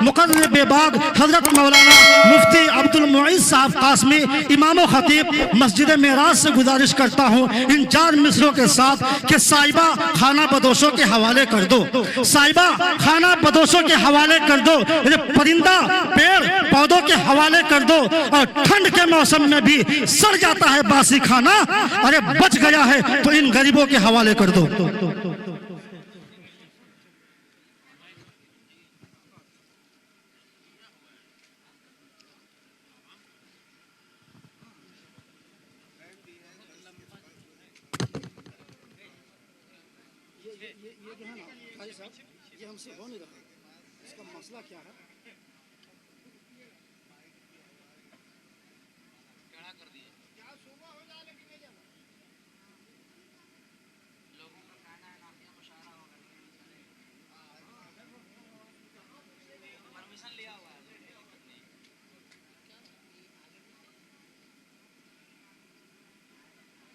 मुक़र्रिर बेबाग हज़रत मौलाना मुफ्ती अब्दुल मुईज़ साहब कासमी इमाम व खतीब मस्जिद मेराज से गुजारिश करता हूँ इन 4 मिसरों के साथ कि साहिबा खाना बदोशों के हवाले कर दो, साहिबा खाना बदोशों के हवाले कर दो, परिंदा पेड़ पौधों के हवाले कर दो। और ठंड के मौसम में भी सड़ जाता है बासी खाना, अरे बच गया है तो इन गरीबों के हवाले कर दो। ये जो है ना भाई साहब, ये हमसे हो नहीं रहा, इसका मसला क्या है?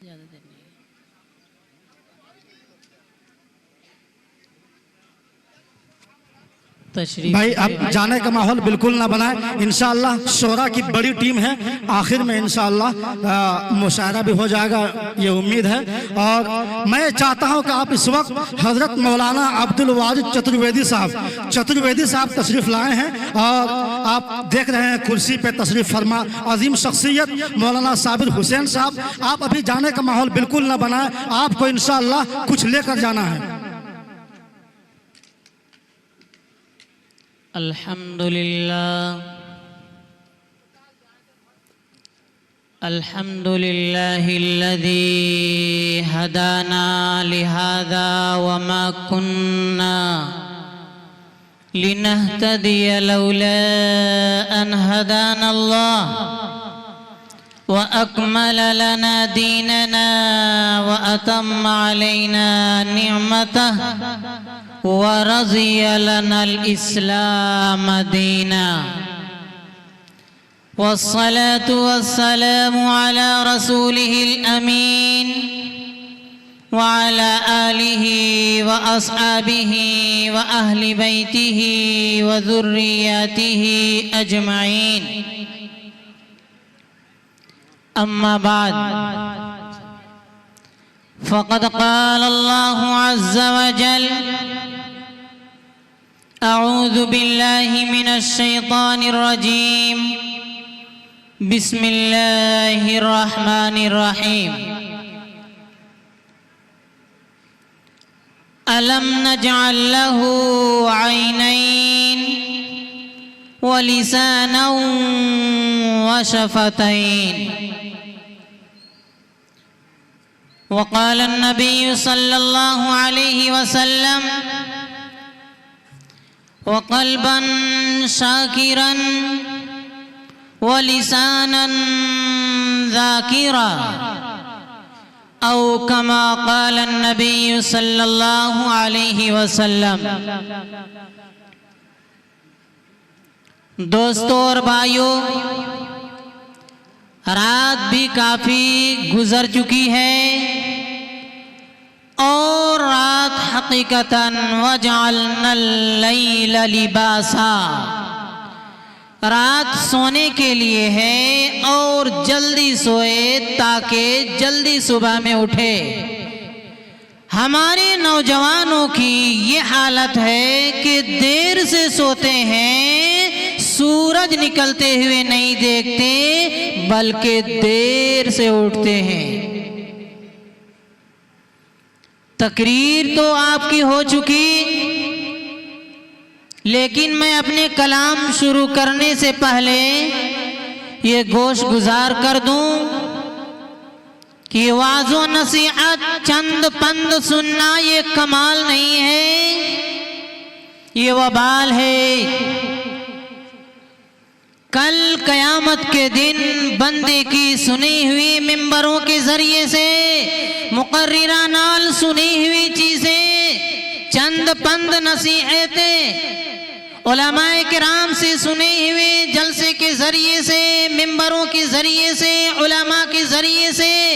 ज़्यादा देर नहीं। भाई अब जाने का माहौल बिल्कुल ना बनाए। इंशाअल्लाह शोरा की बड़ी टीम है, आखिर में इंशाअल्लाह मुशायरा भी हो जाएगा, ये उम्मीद है। और मैं चाहता हूं कि आप इस वक्त हज़रत मौलाना अब्दुल वाजिद चतुर्वेदी साहब तशरीफ़ लाए हैं और आप देख रहे हैं कुर्सी पे तशरीफ़ फरमा अजीम शख्सियत मौलाना साबिर हुसैन साहब। आप अभी जाने का माहौल बिल्कुल ना बनाए, आपको इंशाअल्लाह कुछ लेकर जाना है। अल्हम्दुलिल्लाहिल्लज़ी हदाना लिहाज़ा वमा कुन्ना लिनहतदिया लौला अन हदानल्लाह व अकमल लना दीनना व अतम्मा अलैना निअमतह व रज़िया लनल इस्लाम दीना वस्सलातु वस्सलामु अला रसूलिहिल अमीन व अला आलिहि व अस्हाबिहि व अहलि बैतिहि व ज़ुर्रिय्यतिहि अजमईन। अम्मा बाद फ़क़द क़ाल अल्लाहु अज़्ज़ व जल अऊज़ु बिल्लाहि मिनश शैतानिर रजीम बिस्मिल्लाहिर रहमानिर रहीम। अलम नजअल लहू ऐनैन व लिसानन व शफ़तैन। वक़ाल अन्नबी सल्लल्लाहु अलैहि वसल्लम वक़ल्बन शाकिरन व लिसानन ज़ाकिरा औ कमा क़ाल अन्नबी सल्लल्लाहु अलैहि वसल्लम। दोस्तों और भाइयों, रात भी काफ़ी गुज़र चुकी है और रात हकीकतन वजअलनल लैल लिबासा, रात सोने के लिए है और जल्दी सोए ताकि जल्दी सुबह में उठे। हमारे नौजवानों की ये हालत है कि देर से सोते हैं, सूरज निकलते हुए नहीं देखते बल्कि देर से उठते हैं। तकरीर तो आपकी हो चुकी, लेकिन मैं अपने कलाम शुरू करने से पहले ये गोश गुजार कर दूं कि वाज़ो नसीहत चंद पंद सुनना ये कमाल नहीं है, ये वबाल है। कल क़यामत के दिन बंदे की सुनी हुई मिंबरों के ज़रिए से मुक़र्रिरानाल सुनी हुई चीज़ें, चंद पंद नसीहतें उलमाए किराम से सुने हुए जलसे के जरिए से, मिंबरों के जरिए से, उलमा के जरिए से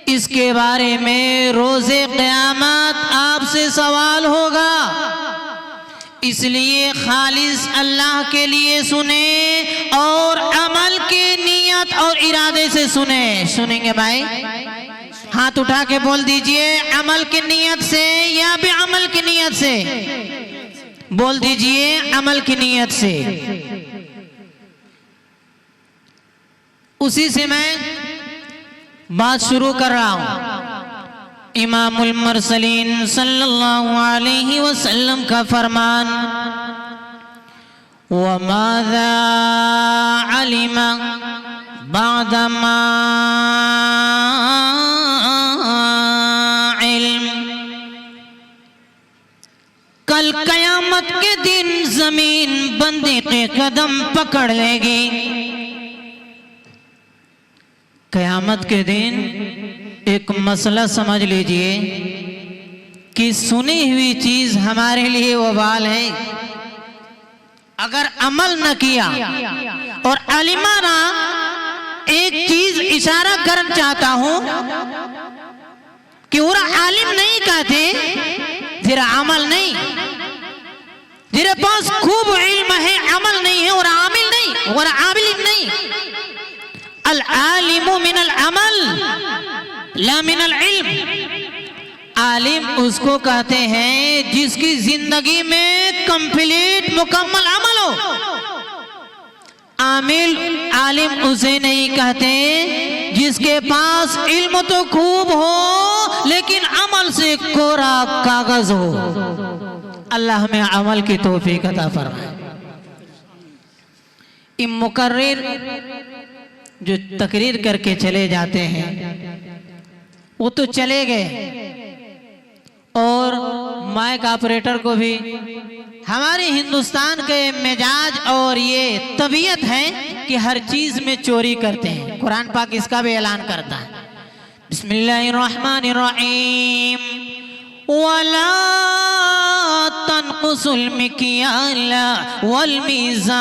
इसके बारे में रोज़े क़यामत आपसे सवाल होगा। इसलिए खालिस अल्लाह के लिए सुने और अमल के नियत और इरादे से सुने। सुनेंगे भाई? हाथ उठा के बोल दीजिए, अमल की नियत से या भी अमल की नियत से। बोल दीजिए, अमल की नियत से। उसी से मैं बात शुरू कर रहा हूं। इमामुल मुरसलीन सल्लल्लाहु अलैहि वसल्लम का फरमान, वमाज़ा अलिमा बादमा इल्म। कल कयामत के दिन जमीन बंदे के कदम पकड़ लेगी। कयामत के दिन एक मसला समझ लीजिए कि सुनी हुई चीज हमारे लिए वबाल है। अगर अमल न किया और अलिमाना एक चीज इशारा करना चाहता हूं कि वो आलिम नहीं कहते, तेरा अमल नहीं, तेरे पास खूब इल्म है, अमल नहीं है, और आमिल नहीं, और आमिल नहीं। अल आलिमु मिनल अमल ला मिनल इल्म। आलिम उसको कहते हैं जिसकी जिंदगी में कंप्लीट मुकम्मल अमल हो। आमिल आलिम उसे नहीं कहते जिसके पास इल्म तो खूब हो लेकिन अमल से कोरा कागज हो। अल्लाह हमें अमल की तौफीक अता फरमाए। मुकर्रिर जो तकरीर करके चले जाते हैं वो तो चले गए, और माइक ऑपरेटर को भी हमारे हिंदुस्तान के मिजाज और ये तबीयत है कि हर चीज में चोरी करते हैं। कुरान पाक इसका भी ऐलान करता है, बिस्मिल्लाहिर्रहमानिर्रहीम, वला तनकुसुल मिकियाल वल मीज़ान।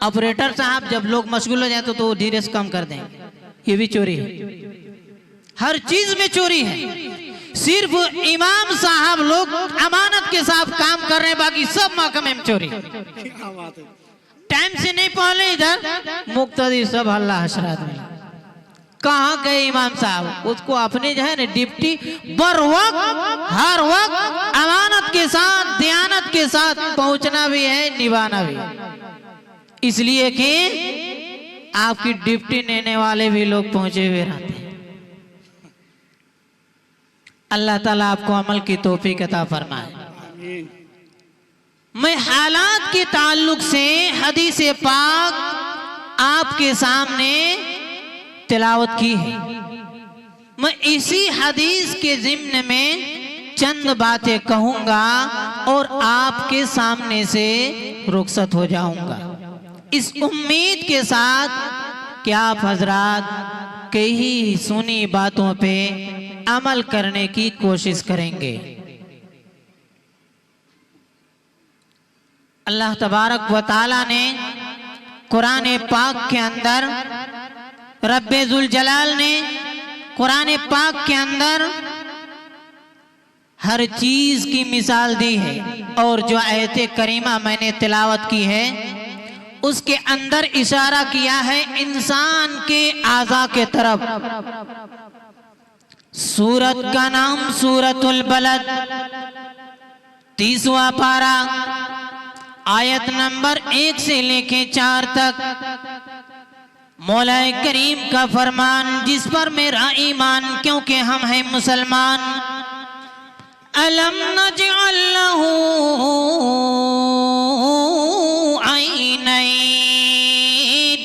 ऑपरेटर साहब जब लोग मशगूल हो जाए तो धीरे से कम कर दें। ये भी चोरी है, हर चीज में चोरी है। सिर्फ इमाम साहब लोग अमानत के साथ काम कर रहे हैं, बाकी सब महकमे में चोरी। टाइम से नहीं पहुंचे इधर, मुक्तदी सब हल्ला हशरात में। कहाँ गए इमाम साहब? उसको अपने जो है ना डिप्टी बर वक्त हर वक्त अमानत के साथ, दयानत के साथ पहुंचना भी है, निभाना भी है। इसलिए कि आपकी डिप्टी लेने वाले भी लोग पहुंचे हुए रहते हैं। अल्लाह ताला आपको अमल की तौफीक अता फरमाए। मैं हालात के ताल्लुक से हदीस पाक आपके सामने तिलावत की है। मैं इसी हदीस के ज़िम्न में चंद बातें कहूंगा और आपके सामने से रुखसत हो जाऊंगा, इस उम्मीद के साथ कि आप हजरात कई सुनी बातों पे अमल करने की कोशिश करेंगे। अल्लाह तबारक व ताला ने कुरान पाक के अंदर, रब्बे जुल जलाल ने कुरान पाक के अंदर हर चीज की मिसाल दी है, और जो आयत करीमा मैंने तिलावत की है उसके अंदर इशारा किया है इंसान के आज़ा के तरफ। सूरत का नाम सूरतुल बलद, 30वां पारा, आयत नंबर 1 से लेके 4 तक। मौलाए करीम का फरमान, जिस पर मेरा ईमान क्योंकि हम हैं मुसलमान। अलम नजअल लहू ऐनैन,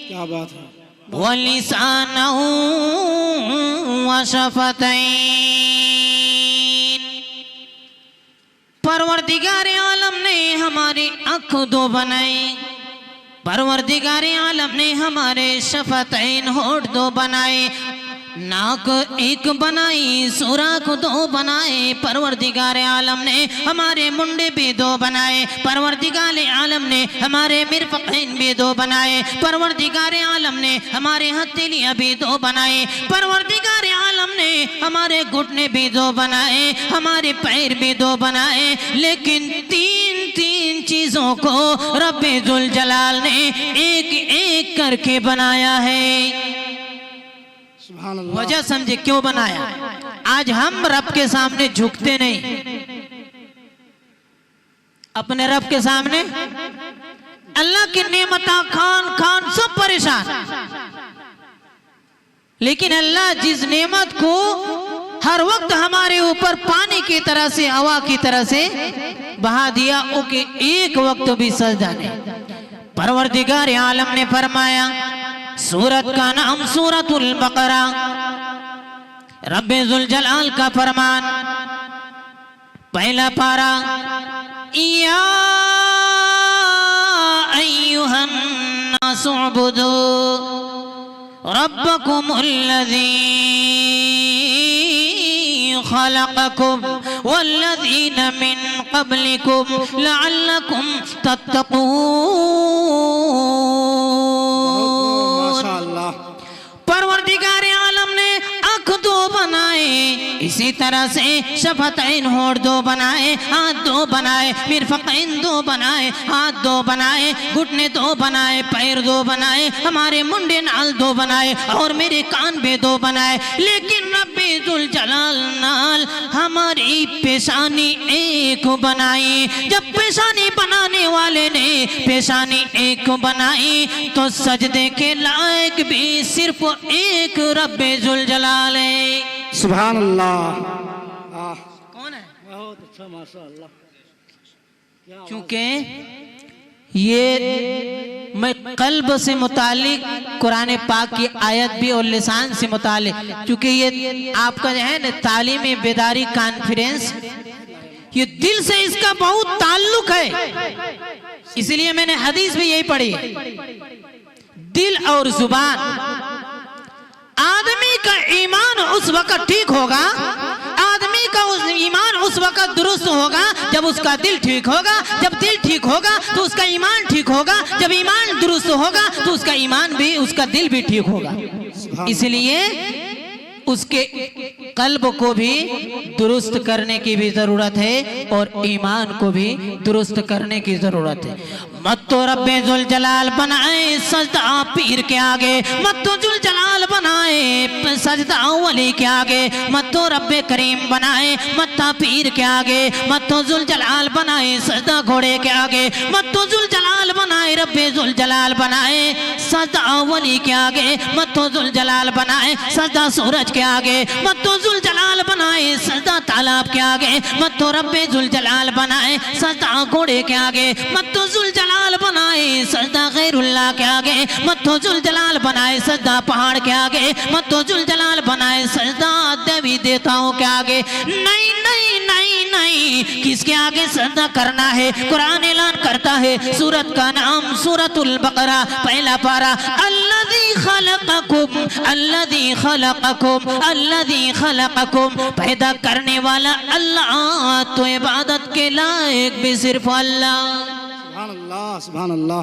क्या बात है, व लिसानहू व शफतैन। परवरदिगार आलम ने हमारी आँख 2 बनाई, परवरदिगार आलम ने हमारे शफतैन होठ 2 बनाए। नाक एक बनाई, सुराख दो बनाए, परवरदिगार आलम ने हमारे मुंडे भी दो बनाए, परवरदिगार आलम ने हमारे मिरफक़ैन भी दो बनाए, परवरदिगार आलम ने हमारे हथेलियां भी दो बनाए, परवरदिगार आलम ने हमारे घुटने भी दो बनाए, हमारे पैर भी दो बनाए, लेकिन तीन तीन चीजों को रब्बे जुल जलाल ने एक एक करके बनाया है। सुभान अल्लाह। वजह समझे क्यों बनाया? आज हम रब के सामने झुकते नहीं, अपने रब के सामने अल्लाह की नेमता खान खान सब परेशान, लेकिन अल्लाह जिस नेमत को हर वक्त हमारे ऊपर पानी की तरह से, हवा की तरह से बहा दिया, ओके एक वक्त भी सजदा नहीं। परवरदिगार आलम ने फरमाया, सूरत का नाम सूरतुल बकरा, रब्बे जुल जलाल का फरमान, पहला पारा, या अय्युहन नास उअ्बुदू रब्बकुमुल्लज़ी खलक़कुम वल्लज़ीना मिन क़ब्लिकुम लअल्लकुम तत्तक़ून। परवरदिगार आलम ने आँख दो बनाए, इसी तरह से शफतैन होठ दो बनाए, हाथ दो बनाए, मिरफक़ैन दो बनाए, हाथ दो बनाए, घुटने दो बनाए, पैर दो बनाए, हमारे मुंडे नाल दो बनाए और मेरे कान भी दो बनाए, लेकिन रब्बे जुल जलाल नाल हमारी पेशानी एक बनाई। जब पेशानी बनाने वाले ने पेशानी एक बनाई तो सजदे के लायक भी सिर्फ एक रब्बे जुल जलाल है। सुभान अल्लाह। कौन है? बहुत अच्छा, माशाअल्लाह। क्योंकि ये मैं कल्ब से मुतालिक कुरान पाक की आयत भी और लिसान से मुतालिक, क्योंकि ये आपका जो है ना तालीमी बेदारी कॉन्फ्रेंस, ये दिल से इसका बहुत ताल्लुक है, इसलिए मैंने हदीस भी यही पढ़ी, दिल और जुबान। आदमी का ईमान उस वक्त ठीक होगा, आदमी का उस ईमान उस वक्त दुरुस्त होगा जब उसका दिल ठीक होगा, जब दिल ठीक होगा तो उसका ईमान ठीक होगा, जब ईमान दुरुस्त होगा तो उसका ईमान भी, उसका दिल भी ठीक होगा। इसलिए उसके कल्ब को भी दुरुस्त करने की भी जरूरत है और ईमान को भी दुरुस्त करने की जरूरत है। मत तो रब्बे जुल जलाल बनाए सजदा पीर के आगे, मत तो जुल जलाल बनाए सजदा वली के आगे, मत तो रब्बे करीम बनाए मत्था पीर के आगे, मत तो जुल जलाल बनाए सजदा घोड़े के आगे, मत तो जुल जलाल बनाए रब्बे जुल जलाल बनाए सजदा वली के आगे, मत तो जुल जलाल बनाए सजदा सूरज के आगे, मत तो जुल जलाल बनाए सजदा तालाब के आगे, मत तो रब्बे जुल जलाल बनाए सजदा घोड़े के आगे, मत तो जुल जलाल बनाए सजदा गैरुल्लाह के आगे, मत तो जुल जलाल बनाए सजदा पहाड़ के आगे, मत तो जुल जलाल बनाए सजदा देवी देवताओं के आगे। नहीं नहीं नहीं नहीं, किसके आगे सजदा करना है? कुरान ऐलान करता है, सूरत का नाम सूरतुल बकरा, पहला पारा, अल्लज़ी खलक़कुम अल्लज़ी खलक़कुम अल्लज़ी खलक़कुम, पैदा करने वाला अल्लाह, तो इबादत के लायक भी सिर्फ अल्लाह। सुभान अल्लाह, सुभान अल्लाह।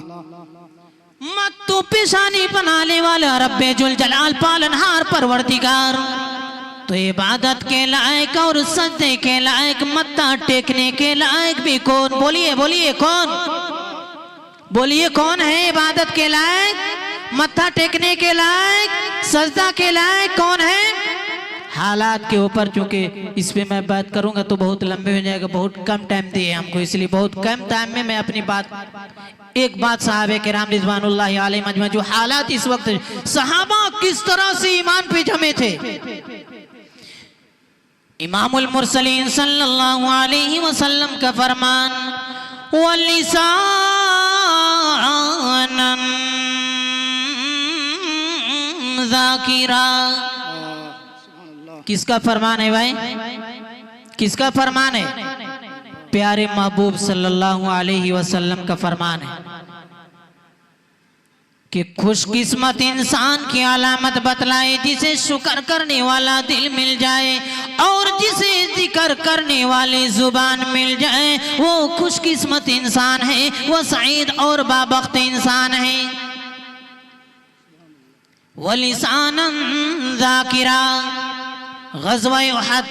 मत तो पेशानी बनाने वाला रब्बे जुल जलाल पालनहार परवरदिगार, तो इबादत के लायक और सजदे के लायक, मत्था टेकने के लायक भी कौन? बोलिए बोलिए कौन? बोलिए कौन है इबादत के लायक, मत्था टेकने के लायक, सजदा के लायक कौन है? हालात के ऊपर, चूंकि इस पे मैं बात करूंगा तो बहुत लंबे हो जाएगा, बहुत कम टाइम दिए हमको, इसलिए बहुत कम टाइम में मैं अपनी बात, एक बात साहबे किराम रिज़वानुल्लाहि अलैहिम अजमईन, जो हालात इस वक्त सहाबा किस तरह से ईमान पे जमे थे। इमामुल मुरसलीन सल्लल्लाहु अलैहि वसल्लम का फरमान, वलिसानन ज़ाकिरा, किसका फरमान है भाई? किसका फरमान है? प्यारे महबूब सल्लल्लाहु अलैहि वसल्लम का फरमान है। कि खुशकिस्मत इंसान की अलामत बतलाए जिसे शुक्र करने वाला दिल मिल जाए और जिसे जिक्र करने वाले जुबान मिल जाए, वो खुशकिस्मत इंसान है, वो सईद और बाबख्त इंसान है। वलिसानन ज़ाकिरा, ग़ज़वा उहद,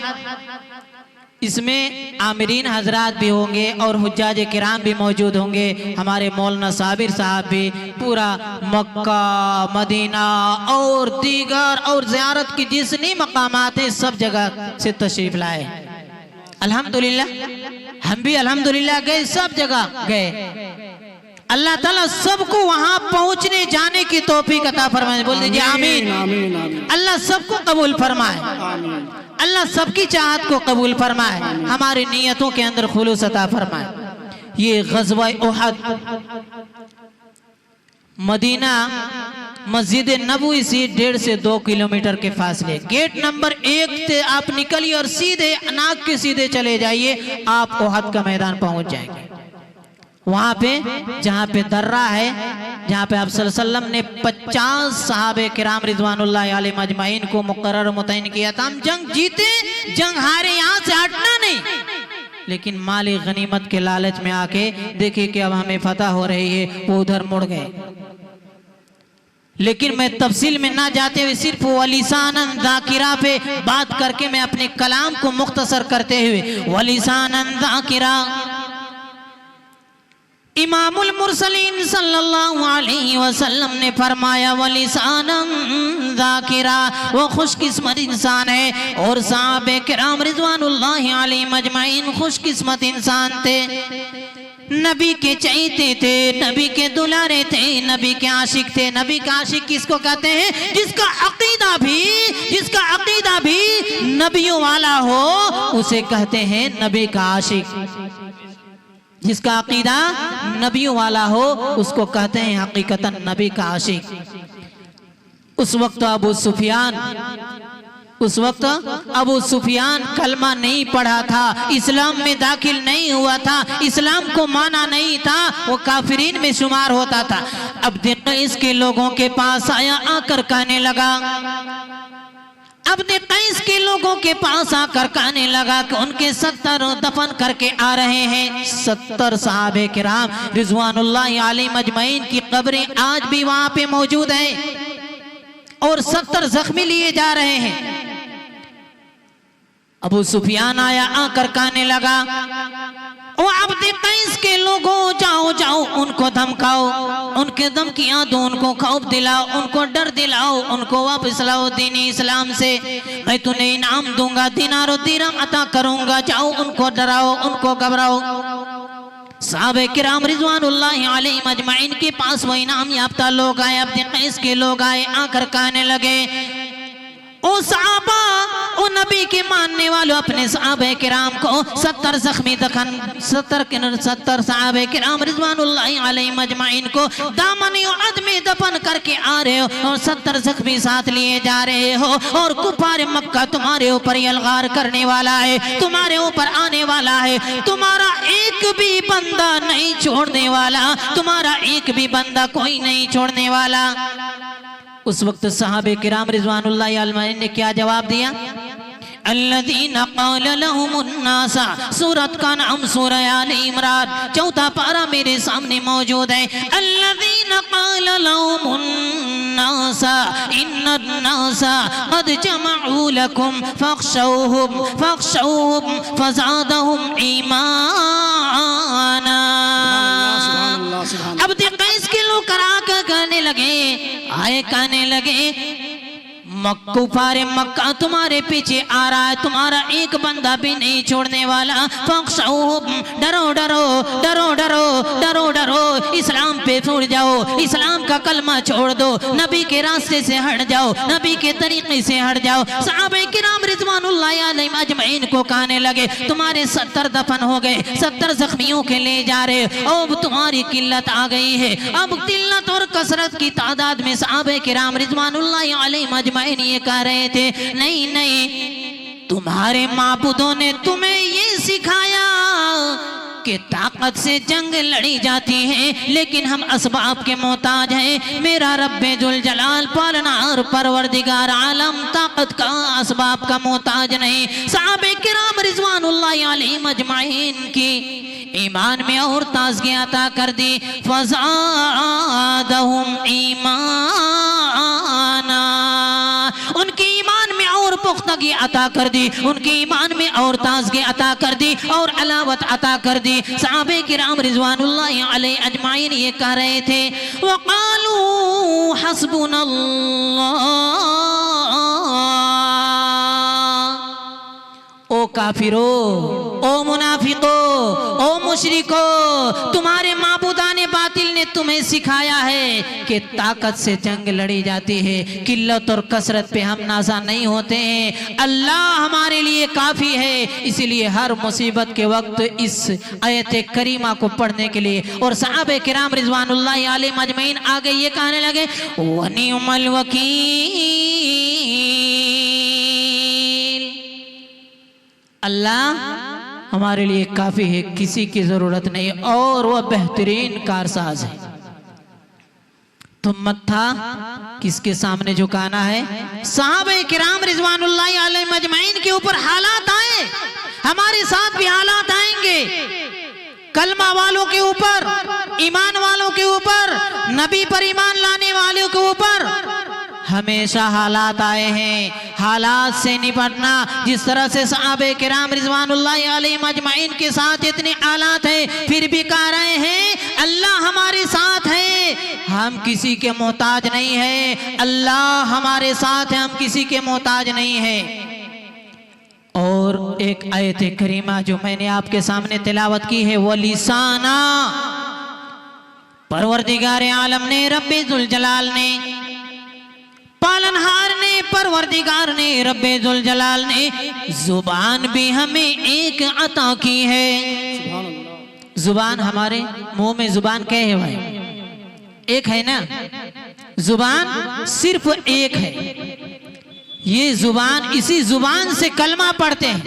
इसमें आमिरीन हजरात भी होंगे और हुज्जाज किराम भी मौजूद होंगे। हमारे मौलाना साबिर साहब भी पूरा मक्का, मदीना और दीगर और ज़ियारत की जितनी मकामात हैं सब जगह से तशरीफ लाए। अल्हम्दुलिल्लाह, हम भी अल्हम्दुलिल्लाह गए, सब जगह गए। अल्लाह ताला सबको वहां पहुंचने जाने की तौफीक अता फरमाए। बोल दीजिए आमीन, आमीन। अल्लाह सबको कबूल फरमाए, अल्लाह सबकी चाहत को कबूल फरमाए, हमारी नियतों के अंदर खुलूस अता फरमाए। ये ग़ज़वा उहद मदीना मस्जिद नबवी से 1.5 से 2 किलोमीटर के फासले, गेट नंबर 1 से आप निकलिए और सीधे नाक के सीधे चले जाइए, आप उहद का मैदान पहुंच जाएंगे। वहां पे जहां पे दर्रा है, जहां पे आप सल्लल्लाहु अलैहि वसल्लम ने 50 सहाबे किराम रिज़वानुल्लाहि अलैहिम अजमाइन को मुकर्रर मुतय्यन किया था। हम जंग जीते, जंग हारे, यहाँ से हटना नहीं, लेकिन माली गनीमत के लालच में आके देखिए कि अब हमें फतह हो रही है, वो उधर मुड़ गए। लेकिन मैं तफसील में ना जाते हुए सिर्फ वलिसानन ज़ाकिरा पे बात करके मैं अपने कलाम को मुख्तसर करते हुए, वलिसानन ज़ाकिरा, इमामुल मुरसलीन सल्लल्लाहु अलैहि वसल्लम ने फरमाया वलिसानन ज़ाकिरा, वो खुशकिस्मत इंसान है और सहाबे किराम रिज़वानुल्लाहि अलैहिम अजमाइन खुशकिस्मत इंसान थे। नबी के चहीते थे, नबी के दुलारे थे, नबी के आशिक थे। नबी का आशिक किसको कहते हैं? जिसका अकीदा भी नबियों वाला हो, उसे कहते हैं नबी का आशिक। जिसका अकीदा नबियों वाला हो उसको कहते हैं हकीकतन नबी का आशिक। उस वक्त अबू सुफियान कलमा नहीं पढ़ा था, इस्लाम में दाखिल नहीं हुआ था, इस्लाम को माना नहीं था, वो काफिरीन में शुमार होता था। अब क़ैस के लोगों के पास आया, आकर कहने लगा, अपने क़ैस के लोगों के पास आकर कहने लगा कि उनके 70 दफन करके आ रहे हैं। 70 सहाबे किराम रिज़वानुल्लाहि अलैहिम अजमईन की कब्रें आज भी वहां पे मौजूद हैं और 70 जख्मी लिए जा रहे हैं। अबू सुफियान आया, आकर कहने लगा, ओ अब्दे क़ैस के लोगों, जाओ जाओ उनको धमकाओ, उनके धमकियां दो, उनको खौफ दिलाओ, उनको डर दिलाओ, उनको वापस लाओ दीनी इस्लाम से। मैं तुम्हें इनाम दूंगा, दिनार और दिरहम अता करूंगा, जाओ उनको डराओ, उनको घबराओ। सहाबे किराम रिज़वानुल्लाहि अलैहिम अजमाइन के पास वो इनाम याफ्ता लोग आए, अब्दे क़ैस के लोग आए, आकर कहने लगे, ओ सहाबा, ओ नबी के मानने वालों, अपने सहाबे किराम को 70 जख्मी दफन, 70 सहाबे किराम रिज़वानुल्लाहि अलैहिम अजमाइन को दामन उहद में दफन करके आ रहे हो और 70 जख्मी साथ लिए जा रहे हो और कुफार मक्का तुम्हारे ऊपर यलगार करने वाला है, तुम्हारे ऊपर आने वाला है, तुम्हारा एक भी बंदा नहीं छोड़ने वाला, तुम्हारा एक भी बंदा कोई नहीं छोड़ने वाला। उस वक्त सहाबे किराम रिज़वानुल्लाहि अलैहिम ने क्या जवाब दिया? अल्लज़ीना क़ाल लहुमुन्नास, सूरत का नाम सूरह आल इमरान, 4था पारा मेरे सामने मौजूद है। अल्लज़ीना क़ाल लहुमुन्नास इन्नन्नास क़द जमअू लकुम फ़ख़शौहुम फ़ज़ादहुम ईमाना। अब क़ैस के लोग कहने लगे, कुफारे मक्का तुम्हारे पीछे आ रहा है, तुम्हारा एक बंदा भी नहीं छोड़ने वाला। डरो डरो डरो डरो डरो डरो, इस्लाम पे छोड़ जाओ, इस्लाम का कलमा छोड़ दो, नबी के रास्ते से हट जाओ, नबी के तरीके से हट जाओ। सहाबे किराम रिज़वानुल्लाहि अलैहिम अजमईन को कहने लगे, तुम्हारे 70 दफन हो गए, 70 जख्मियों के ले जा रहे हो, अब तुम्हारी किल्लत आ गई है। अब किल्लत और कसरत की तादाद में सहाबे किराम रिज़वानुल्लाहि अलैहिम अजमईन ये कह रहे थे, नहीं नहीं, तुम्हारे माबूदों ने तुम्हें ये सिखाया कि ताकत से जंग लड़ी जाती है लेकिन हम असबाब के मोहताज हैं। मेरा रब्बे जुल जलाल पालनहार परवरदिगार आलम ताकत का असबाब का मोहताज नहीं। सहाबे किराम रिजवानुल्लाहि अलैहिम अजमाइन की ईमान में और ताज़गी अता कर दी। फज़ादहुम ईमाना, उनके ईमान में और पुख्तगी अता कर दी, उनके ईमान में और ताज़गी अता कर दी और अलावत अता कर दी। सहाबे किराम रिज़वानुल्लाहि अलैहि अजमाइन ये कह रहे थे वक़ालू हस्बुनल्लाह, ओ काफिरो, ओ मुनाफिको, ओ मुशरिको, तुम्हारे माबूदाने बातिल ने तुम्हें सिखाया है कि ताकत से जंग लड़ी जाती है, किल्लत और कसरत पे हम नाज़ा नहीं होते हैं। अल्लाह हमारे लिए काफ़ी है, इसलिए हर मुसीबत के वक्त इस आयत करीमा को पढ़ने के लिए। और सहाबे किराम रिज़वानुल्लाहि अलैहिम अजमईन आगे ये कहने लगे व निअमल वकील, अल्लाह हमारे लिए काफी है, किसी की जरूरत नहीं और वह बेहतरीन कारसाज है। तो मत्था किसके सामने झुकाना है? सहाबे किराम रिज़वानुल्लाहि अलैहिम अजमईन के ऊपर हालात आए, हमारे साथ भी हालात आएंगे। कलमा वालों के ऊपर, ईमान वालों के ऊपर, नबी पर ईमान लाने वालों के ऊपर हमेशा हालात आए हैं। हालात से निपटना, जिस तरह से सहाबे किराम रिज़वानुल्लाहि अलैहिम अजमईन के साथ इतने हालात हैं, फिर भी कह रहे हैं अल्लाह हमारे साथ है, हम किसी के मोहताज नहीं है। अल्लाह हमारे साथ है, हम किसी के मोहताज नहीं है। और एक आयत करीमा जो मैंने आपके सामने तिलावत की है, वो लिसाना, परवरदिगार आलम ने, रब्बे जुल जलाल ने, पालनहार ने, परवरदिगार ने, रब्बे जुल जलाल ने जुबान भी हमें एक अता की है। जुबान, हमारे मुंह में जुबान क्या है भाई? एक है ना, जुबान सिर्फ एक है। ये जुबान, इसी जुबान से कलमा पढ़ते हैं।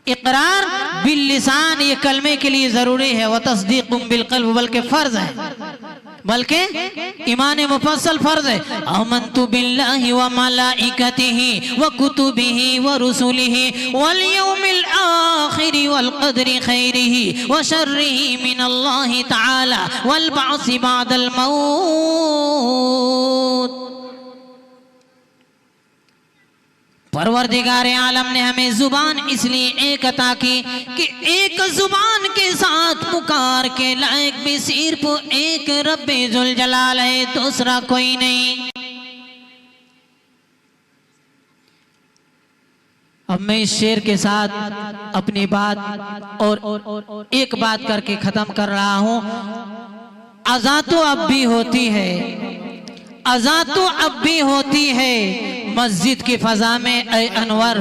इकरार बिल लिसान ये कलमे के लिए जरूरी है, व तस्दीक़ुम बिल क़ल्ब बल्कि फर्ज है, बल्कि ईमान मुफस्सल फर्ज है। आमन्तु बिल्लाहि व मलाइकतिही व कुतुबिही व रुसुलिही वल यौमिल आखिरि वल क़द्रि खैरिही व शर्रिही मिनल्लाहि तआला वल बअसी बअदल मौत। परवरदिगार आलम ने हमें जुबान इसलिए एक अता की कि एक जुबान के साथ पुकार के लायक भी सिर्फ एक रब्बे जुल जलाल है, दूसरा कोई नहीं। अब मैं इस शेर के साथ अपनी बात और एक बात करके खत्म कर रहा हूं। अज़ा तो अब भी होती है, अज़ा तो अब भी होती है मस्जिद की फजा में ऐ अनवर,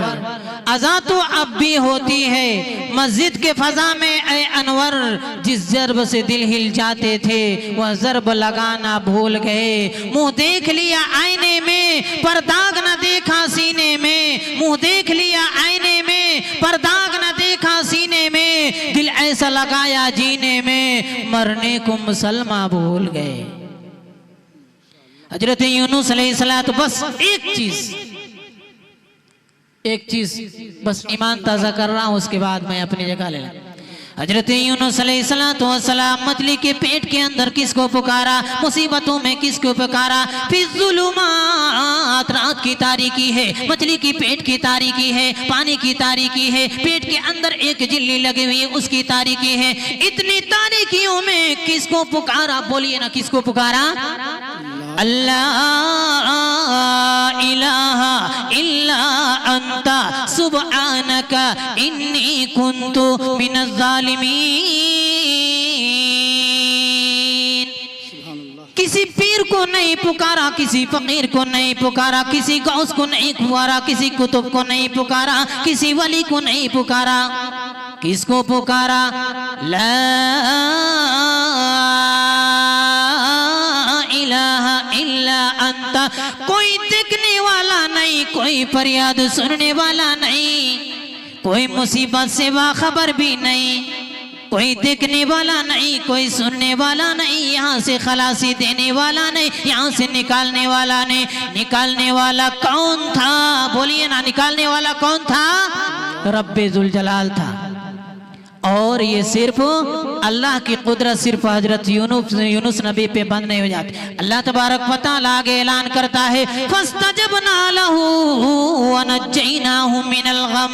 अज़ा तो अब भी होती है मस्जिद के फजा में ऐ अनवर। जिस ज़र्ब से दिल हिल जाते थे वह ज़र्ब लगाना भूल गए। मुंह देख लिया आईने में पर दाग न देखा सीने में, मुंह देख लिया आईने में पर दाग न देखा सीने में। दिल ऐसा लगाया जीने में मरने को मुसलमान भूल गए। हजरत यूनुस अलैहिस्सलाम, बस एक चीज बस ईमान ताज़ा कर रहा हूँ, उसके बाद मैं अपनी जगह ले लूँ। हजरत यूनुस अलैहिस्सलाम मछली के पेट के अंदर किसको पुकारा, मुसीबतों में किसको पुकारा। फिर ज़ुलुमात, रात की तारीकी है, मछली की पेट की तारीकी है, पानी की तारीकी है, पेट के अंदर एक झिल्ली लगी हुई है उसकी तारीकी है। इतनी तारीकियों में किसको पुकारा? बोलिए ना, किसको पुकारा? अल्लाह इलाहा इल्ला अंता सुब्हानका इन्नी कुन्तु मिनज़ ज़ालिमीन। किसी पीर को नहीं पुकारा, किसी फकीर को नहीं पुकारा, किसी गौस को नहीं पुकारा, किसी कुतुब को नहीं पुकारा, किसी वली को नहीं पुकारा। किसको पुकारा? ला इलाहा इल्ला अंता। कोई देखने वाला नहीं, कोई फरियाद सुनने वाला नहीं, कोई मुसीबत से बाखबर भी नहीं। कोई देखने वाला नहीं, कोई सुनने वाला नहीं, यहाँ से खलासी देने वाला नहीं, यहाँ से निकालने वाला नहीं। निकालने वाला कौन था? बोलिए ना, निकालने वाला कौन था? रब्बे जुल जलाल था। और ये सिर्फ अल्लाह की कुदरत सिर्फ हजरत यूनुस नबी पे बंद नहीं हो जाती। अल्लाह तबारक व तआला आगे ऐलान करता है, फस्तजबना लहू व नज्जैनाहु मिनल गम।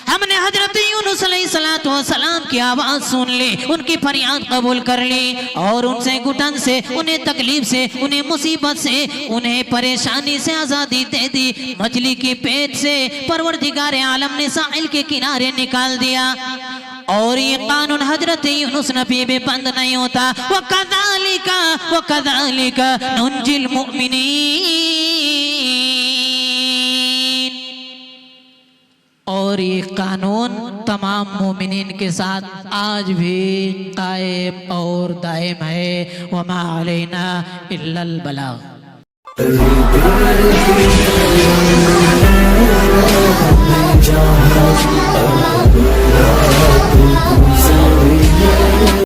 हमने हजरत यूनुस अलैहिस्सलातु वस्सलाम की आवाज सुन ली, उनकी फरियाद कबूल कर ली और उनसे घुटन से, उन्हें तकलीफ से, उन्हें मुसीबत से, उन्हें परेशानी से आजादी दे दी। मछली के पेट से परवरदिगार आलम ने साहिल के किनारे निकाल दिया। और ये कानून हजरत यूनुस नबी पे बंद नहीं होता। वो कदालिका नुंजिल मुमिनीन। और ये कानून तमाम मोमिनीन के साथ आज भी कायम और दायम है। वमा अलैना इल्लल बलाग।